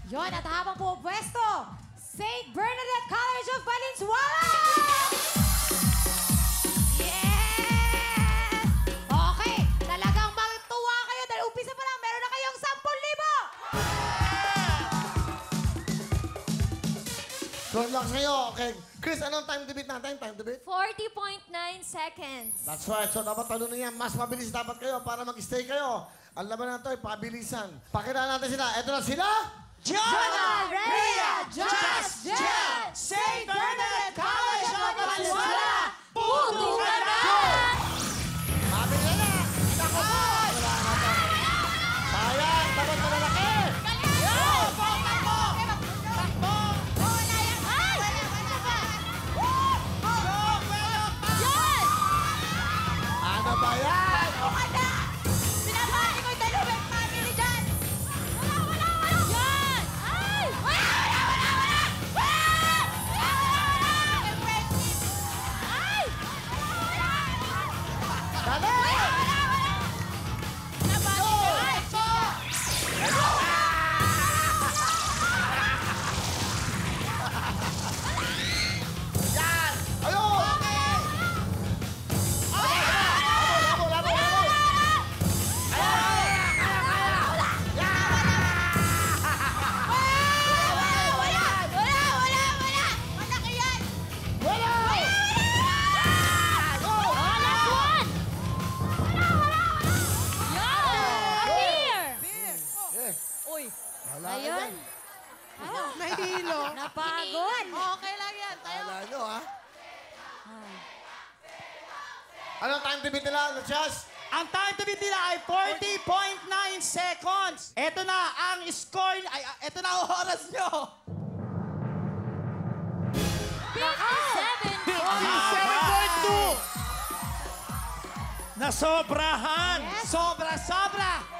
Yon, at habang pumupwesto, St. Bernadette College of Valenzuela! Yes! Okay, talagang matuwa kayo dahil umpisa pa lang, meron na kayong 10,000! Good luck sa'yo. Okay. Chris, anong time to beat natin? Time to beat? 40.9 seconds. That's right. So, dapat talunin yan. Mas mabilis dapat kayo para mag-stay kayo. Ang laban na ito ay pabilisan. Pakilala natin sila. Ito na sila! Jonah, Rhea, Josh, Jen, St. Bernadette College of Valenzuela! Puto ka na! Mabilis na! Nako! Wala na ito. Sayang! Dapat malalaki! Ano ba yan? Sinabati ko yung dalawang family dyan! Wala! Yan! Ay! Wala! Ay! Dali! Sinabati ko! Yan! Ayun! Labol! Labol! Malaki yan! Wala! Wala ka Ayun. yan. Nahilo. Napagod. Okay lang yan. Tayo. Wala nyo, ha? Anong time to beat nila, Lucias? Ang time to beat nila ay 40.9 seconds. Ito na ang score. Ay, ito na ang oras nyo. 57.2. Nasobrahan. Sobra-sobra.